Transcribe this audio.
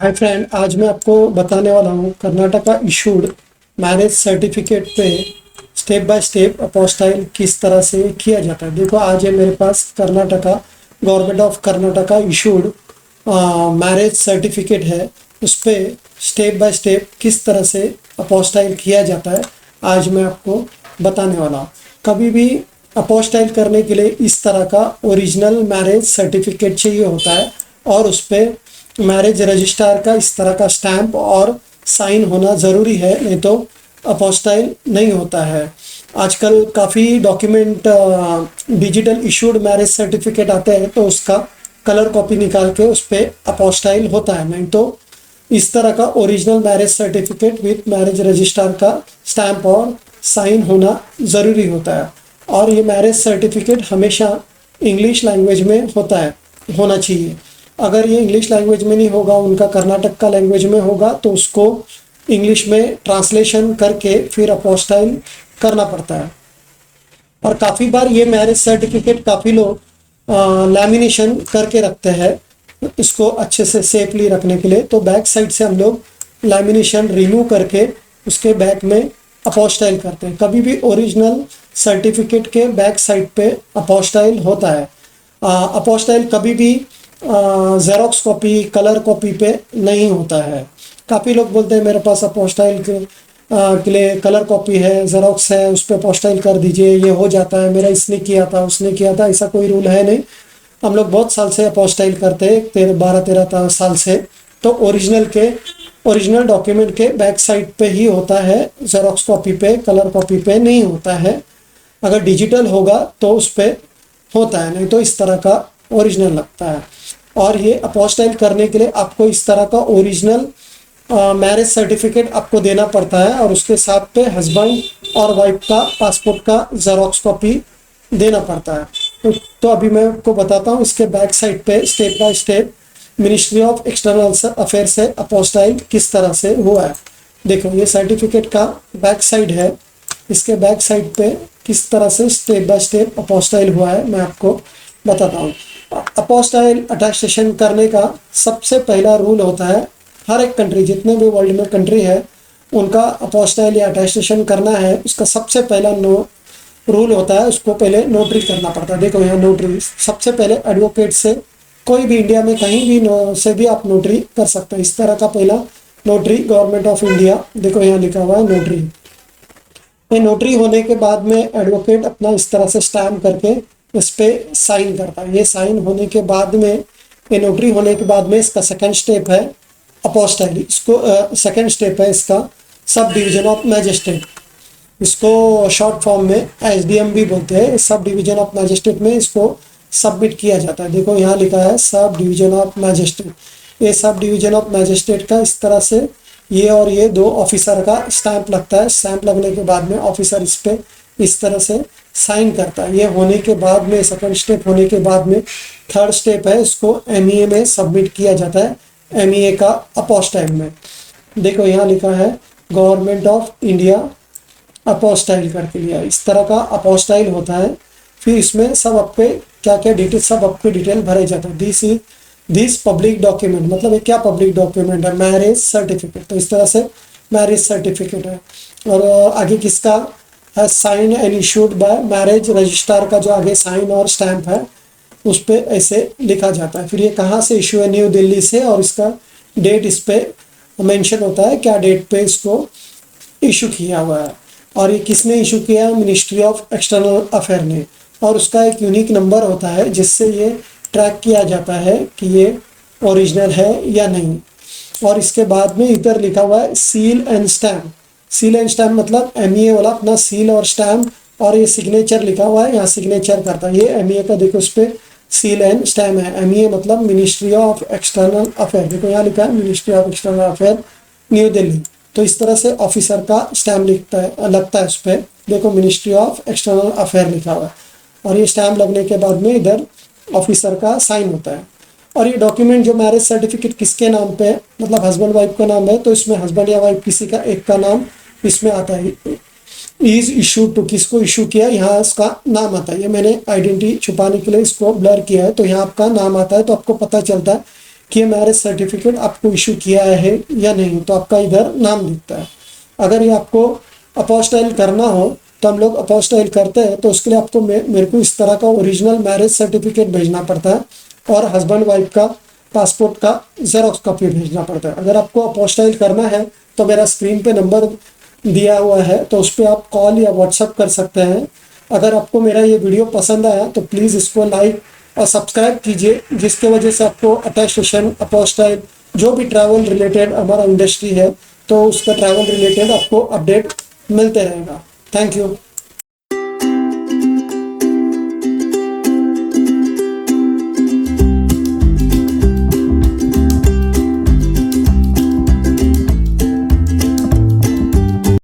Hi friend, आज मैं आपको बताने वाला हूँ कर्नाटका इशूड मैरिज सर्टिफिकेट पे स्टेप बाय स्टेप अपोस्टाइल किस तरह से किया जाता है। देखो, आज है मेरे पास Karnataka government of Karnataka issued marriage certificate है। उस पर स्टेप बाय स्टेप किस तरह से अपोस्टाइल किया जाता है आज मैं आपको बताने वाला हूँ। कभी भी अपोस्टाइल करने के लिए इस तरह का ओरिजिनल मैरिज सर्टिफिकेट चाहिए होता है और उस पर मैरिज रजिस्ट्रार का इस तरह का स्टैंप और साइन होना ज़रूरी है, नहीं तो अपोस्टाइल नहीं होता है। आजकल काफ़ी document digital issued marriage certificate आते हैं, तो उसका कलर कॉपी निकाल के उस पर अपोस्टाइल होता है, नहीं तो इस तरह का original marriage certificate with marriage registrar का स्टैंप और साइन होना ज़रूरी होता है। और ये मैरिज सर्टिफिकेट हमेशा इंग्लिश लैंग्वेज में होना चाहिए। अगर ये इंग्लिश लैंग्वेज में नहीं होगा, उनका कर्नाटक का लैंग्वेज में होगा, तो उसको इंग्लिश में ट्रांसलेशन करके फिर अपोस्टाइल करना पड़ता है। और काफ़ी बार ये मैरिज सर्टिफिकेट काफ़ी लोग लैमिनेशन करके रखते हैं इसको अच्छे से सेफली रखने के लिए, तो बैक साइड से हम लोग लैमिनेशन रिमूव करके उसके बैक में अपोस्टाइल करते हैं। कभी भी ओरिजिनल सर्टिफिकेट के बैक साइड पे अपोस्टाइल होता है। अपोस्टाइल कभी भी जेरोक्स कॉपी, कलर कॉपी पे नहीं होता है। काफ़ी लोग बोलते हैं मेरे पास अपोस्टाइल के लिए कलर कॉपी है, जेरोक्स है, उस पर अपोस्टाइल कर दीजिए, ये हो जाता है, मेरा इसने किया था उसने किया था। ऐसा कोई रूल है नहीं। हम लोग बहुत साल से अपोस्टाइल करते हैं, 12-13 साल से। तो ओरिजिनल डॉक्यूमेंट के बैक साइड पे ही होता है, जेरोक्स कॉपी पे, कलर कॉपी पे नहीं होता है। अगर डिजिटल होगा तो उस पर होता है, नहीं तो इस तरह का ओरिजिनल लगता है। और ये अपोस्टाइल करने के लिए आपको इस तरह का ओरिजिनल मैरिज सर्टिफिकेट आपको देना पड़ता है और उसके साथ पे हस्बैंड और वाइफ का पासपोर्ट का जेरोक्स कॉपी देना पड़ता है। तो अभी मैं आपको बताता हूँ इसके बैक साइड पे step by step ministry of external affair से अपोस्टाइल किस तरह से हुआ है। देखो, ये सर्टिफिकेट का बैक साइड है। इसके बैक साइड पे किस तरह से स्टेप बाय स्टेप अपोस्टाइल हुआ है मैं आपको बताता हूँ। अपोस्टाइल अटेस्टेशन करने का सबसे पहला रूल होता है, हर एक कंट्री, जितने भी वर्ल्ड में कंट्री है, उनका अपोस्टाइल या अटेस्टेशन करना है, उसका सबसे पहला रूल होता है, उसको पहले नोटरी करना पड़ता है। देखो यहाँ नोटरी, सबसे पहले एडवोकेट से, कोई भी इंडिया में कहीं भी से भी आप नोटरी कर सकते हैं। इस तरह का पहला नोटरी गवर्नमेंट ऑफ इंडिया, देखो यहाँ लिखा हुआ है नोटरी। ये नोटरी होने के बाद में एडवोकेट अपना इस तरह से स्टैम्प करके इस पर साइन करता है। ये साइन होने के बाद में, ये नोटरी होने के बाद में इसका सेकंड स्टेप है अपोस्टाइल। इसको सेकंड स्टेप है इसका सब डिवीजन ऑफ मैजिस्ट्रेट, इसको शॉर्ट फॉर्म में SDM भी बोलते हैं। सब डिवीजन ऑफ मैजिस्ट्रेट में इसको सबमिट किया जाता है। देखो यहाँ लिखा है सब डिवीजन ऑफ मैजिस्ट्रेट। ये सब डिवीजन ऑफ मैजिस्ट्रेट का इस तरह से ये और ये दो ऑफिसर का स्टैंप लगता है। स्टैंप लगने के बाद में ऑफिसर इस पे इस तरह से साइन करता है। ये होने के बाद में, सेकंड स्टेप होने के बाद में थर्ड स्टेप है, इसको MEA में सबमिट किया जाता है, MEA का अपोस्टाइल में। देखो यहाँ लिखा है गवर्नमेंट ऑफ इंडिया अपोस्टाइल करके लिया। इस तरह का अपोस्टाइल होता है। फिर इसमें सब आपके क्या क्या डिटेल, सब आपके डिटेल भरे जाते हैं। दिस पब्लिक डॉक्यूमेंट, मतलब ये क्या पब्लिक डॉक्यूमेंट है, मैरिज सर्टिफिकेट। तो इस तरह से मैरिज सर्टिफिकेट है। और आगे किसका है, sign and issued by marriage registrar का जो आगे साइन और स्टैंप है उस पर ऐसे लिखा जाता है। फिर ये कहाँ से इशू है, न्यू दिल्ली से, और इसका डेट इस पर मेंशन होता है, क्या डेट पे इसको इशू किया हुआ है। और ये किसने इशू किया है, मिनिस्ट्री ऑफ एक्सटर्नल अफेयर ने। और उसका एक यूनिक नंबर होता है जिससे ये ट्रैक किया जाता है कि ये ओरिजिनल है या नहीं। और इसके बाद में इधर लिखा हुआ है seal and stamp. Seal and stamp मतलब MEA वाला अपना सील और स्टैम्प, और ये सिग्नेचर लिखा हुआ है, यहाँ सिग्नेचर करता है। ये MEA का देखो उस पर सील एंड स्टैम्प है। MEA मतलब मिनिस्ट्री ऑफ एक्सटर्नल अफेयर। देखो यहाँ लिखा है ministry of external affair new Delhi. तो इस तरह से ऑफिसर का स्टैम्प लगता है उस पर। देखो मिनिस्ट्री ऑफ एक्सटर्नल अफेयर लिखा हुआ है, और ये स्टैम्प लगने के बाद में इधर ऑफिसर का साइन होता है। और ये डॉक्यूमेंट जो मैरिज सर्टिफिकेट किसके नाम पे है, मतलब हस्बैंड वाइफ का नाम है, तो इसमें हस्बैंड या वाइफ किसी का एक का नाम इसमें आता है। इज इशू टू, किसको इशू किया, यहाँ इसका नाम आता है। ये मैंने आइडेंटिटी छुपाने के लिए इसको ब्लर किया है, तो यहाँ आपका नाम आता है, तो आपको पता चलता है कि मैरिज सर्टिफिकेट आपको इशू किया है या नहीं, तो आपका इधर नाम दिखता है। अगर ये आपको अपोस्टाइल करना हो तो हम लोग अपोस्टाइल करते हैं, तो उसके लिए आपको मेरे को इस तरह का ओरिजिनल मैरिज सर्टिफिकेट भेजना पड़ता है और हस्बैंड वाइफ का पासपोर्ट का जेरॉक्स कॉपी भेजना पड़ता है। अगर आपको अपोस्टाइल करना है तो मेरा स्क्रीन पे नंबर दिया हुआ है, तो उस पर आप कॉल या व्हाट्सअप कर सकते हैं। अगर आपको मेरा ये वीडियो पसंद आया तो प्लीज़ इसको लाइक और सब्सक्राइब कीजिए, जिसके वजह से आपको अटेस्टेशन, अपोस्टाइल, जो भी ट्रैवल रिलेटेड हमारा इंडस्ट्री है तो उसका ट्रैवल रिलेटेड आपको अपडेट मिलते रहेगा। Thank you.